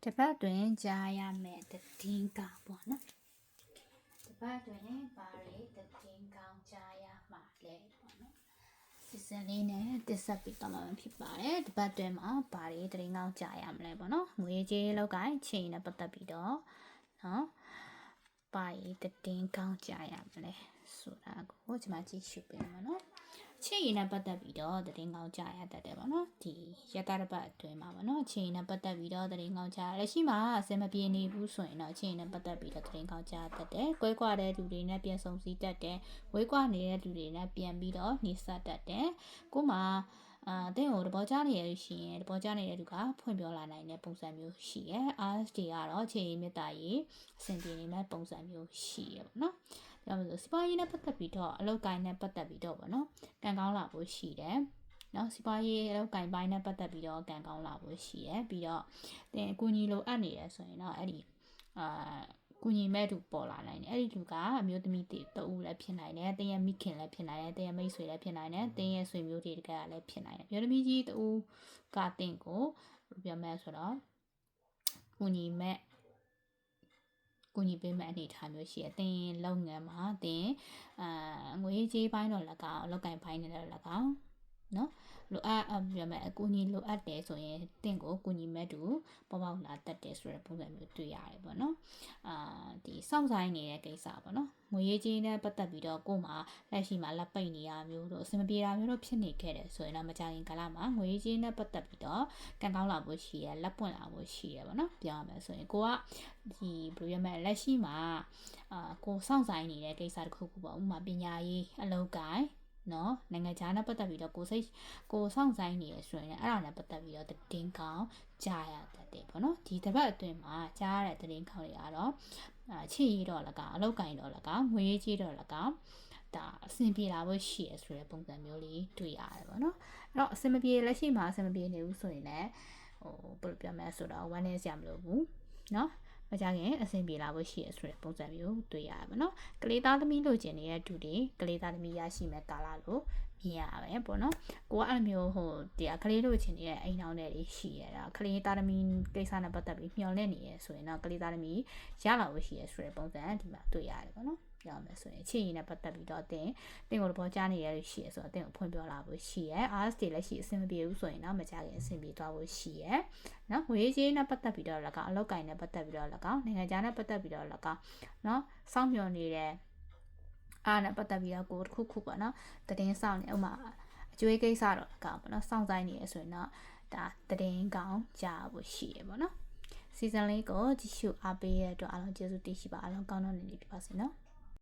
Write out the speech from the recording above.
တပတ်တွင်ကြားရမယ့်သတင်းကောင်းပေါ့နော်တပတ်တွင်ဘာတွေသတင်းကောင်းကြားရမှာလဲပေါ့နော်ဒီစင်လေးနဲ့တက်ဆက်ပြီးတော့မှဖြစ်ပါတယ်တပတ်တွင်မှာဘာတွေသတင်းကောင်းကြားရမလဲပေါ့နော်ငွေကြေးလောက်ကိုင်းချိန်နဲ့ပတ်သက်ပြီးတော့နော်ဘာတွေသတင်းကောင်းကြားရမလဲဆိုတာကိုကျွန်မကြည့်ရှုပေးမှာနော်ချိန်ရည်နဲ့ပတ်သက်ပြီးတော့သတင်းကောင်းကြားရတတ်တယ်ပေါ့နော်ဒီရတတပတ်အတွင်းမှာပေါ့နော်ချိန်ရည်နဲ့ပတ်သက်ပြီးတော့သတင်းကောင်းကြားလက်ရှိမှာအစင်မပြေနေဘူးဆိုရင်တော့ချိန်ရည်နဲ့ပတ်သက်ပြီးတော့သတင်းကောင်းကြားတတ်တယ်ကွဲကွာတဲ့လူတွေနဲ့ပြန်ဆုံစည်းတတ်တယ်ဝေးကွာနေတဲ့လူတွေနဲ့ပြန်ပြီးတော့နှိစတတ်တယ်ကိုမှအတင်းကိုတဘောကြနေရရှိရင်တဘောကြနေတဲ့လူကဖွင့်ပြောလာနိုင်တဲ့ပုံစံမျိုးရှိရယ် RSD ကတော့ချိန်ရည်မြတ်တာရေးအဆင်ပြေနေတဲ့ပုံစံမျိုးရှိရယ်ပေါ့နော်ဒါမှမဟုတ်စီးပွားရေးနဲ့ပတ်သက်ပြီးတော့အလုပ်ကိုင်းနဲ့ပတ်သက်ပြီးတော့ပေါ့နော်ကံကောင်းလာဖို့ရှိတယ်နော်စီးပွားရေးအလုပ်ကိုင်းပိုင်းနဲ့ပတ်သက်ပြီးတော့ကံကောင်းလာဖို့ရှိရယ်ပြီးတော့တင်အကူအညီလိုအပ်နေတယ်ဆိုရင်တော့အဲ့ဒီကူညီမဲ့သူပေါ်လာနိုင်တယ်အဲ့ဒီလူကအမျိုးသမီးတဦးလည်းဖြစ်နိုင်တယ်တင်းရဲ့မိခင်လည်းဖြစ်နိုင်တယ်တင်းရဲ့မိတ်ဆွေလည်းဖြစ်နိုင်တယ်တင်းရဲ့ဆွေမျိုးတွေတကယ်လည်းဖြစ်နိုင်တယ်အမျိုးသမီးကြီးတဦးကတင်းကိုပြောမယ်ဆိုတော့ကူညီမဲ့ကိုညီပေးမဲ့အနေထားမျိုးရှိတယ်။တင်လုပ်ငန်းမှာတင်ငွေကြေးပိုင်းတော့၎င်းအလုပ်ကိုင်ပိုင်းနဲ့တော့၎င်းနော်လိုအပ်ပြောမယ်အကူအညီလိုအပ်တယ်ဆိုရင်တင့်ကိုကူညီမဲ့သူပေါ်ပေါက်လာတတ်တယ်ဆိုတဲ့ပုံစံမျိုးတွေ့ရတယ်ပေါ့နော်ဒီစောင့်ဆိုင်နေတဲ့ကိစ္စပေါ့နော်ငွေကြေးနဲ့ပတ်သက်ပြီးတော့ကို့မှာလက်ရှိမှာလက်ပိတ်နေရမျိုးတို့အဆင်မပြေတာမျိုးတို့ဖြစ်နေခဲ့တယ်ဆိုရင်တော့မကြခင်ကာလမှာငွေကြေးနဲ့ပတ်သက်ပြီးတော့ကံကောင်းလာဖို့ရှိရလက်ပွင့်လာဖို့ရှိရပေါ့နော်ပြောရမယ်ဆိုရင်ကိုကဒီဘယ်လိုရမလဲလက်ရှိမှာကိုစောင့်ဆိုင်နေတဲ့ကိစ္စတစ်ခုခုပေါ့ဥပမာပညာရေးအလုပ်ကိုင်းနော်နိုင်ငံခြားနဲ့ပတ်သက်ပြီးတော့ကိုစောင့်ဆိုင်နေရဆိုရင်အဲ့ဒါနဲ့ပတ်သက်ပြီးတော့သတင်းကောင်းကြားရတတ်တယ်ပေါ့နော်ဒီတစ်ပတ်အတွင်းမှာကြားရတဲ့သတင်းကောင်းတွေကတော့ချစ်ရတော့၎င်းအလုပ်ကိုင်းတော့၎င်းငွေရေးကြီးတော့၎င်းဒါအဆင်ပြေလာဖို့ရှိရဆိုတဲ့ပုံစံမျိုးလေးတွေ့ရတယ်ပေါ့နော်အဲ့တော့အဆင်မပြေလက်ရှိမှာအဆင်မပြေနေဘူးဆိုရင်လည်းဘယ်လိုပြောမလဲဆိုတော့ဝမ်းနေစရာမလိုဘူးနော်မကြခင်အဆင်ပြေလာဖို့ရှိရဆိုတဲ့ပုံစံမျိုးတွေ့ရပါတော့ကလေးသားသမီးလိုချင်နေတဲ့သူတွေကလေးသားသမီးရရှိမဲ့ကာလလို့မြင်ရပါပဲပေါ့နော်ကိုကအဲ့လိုမျိုးတရားကလေးလိုချင်နေတဲ့အိမ်ထောင်တွေရှိရတာကလေးသားသမီးကိစ္စနဲ့ပတ်သက်ပြီးမျှော်လင့်နေရဆိုရင်တော့ကလေးသားသမီးရလာဖို့ရှိရဆိုတဲ့ပုံစံဒီမှာတွေ့ရတယ်ပေါ့နော်ပြောမယ်ဆိုရင်ချစ်ရင်နဲ့ပတ်သက်ပြီးတော့တင်ကိုတဘောကြားနေရလို့ရှိရဆိုတော့တင်ကိုဖွင့်ပြောလာဖို့ရှိရ RSD လက်ရှိအဆင်မပြေဘူးဆိုရင်တော့မကြခင်အဆင်ပြေသွားဖို့ရှိရနော်ငွေကြေးနဲ့ပတ်သက်ပြီးတော့၎င်းအလုပ်ကိုင်နဲ့ပတ်သက်ပြီးတော့၎င်းနိုင်ငံခြားနဲ့ပတ်သက်ပြီးတော့၎င်းနော်စောင့်မျှော်နေတဲ့အားနဲ့ပတ်သက်ပြီးတော့ကိုတစ်ခုပေါ့နော်သတင်းဆောင်နေဥမာအကျွေးကိစ္စတော့၎င်းပေါ့နော်စောင့်ဆိုင်နေရဆိုရင်တော့ဒါသတင်းကောင်းကြားဖို့ရှိရပေါ့နော်စီဇန်လေးကိုကြည့်ရှုအားပေးရတဲ့အတွက်အားလုံးကျေးဇူးတင်ရှိပါအားလုံးကောင်းတဲ့နေ့လေးဖြစ်ပါစေနော်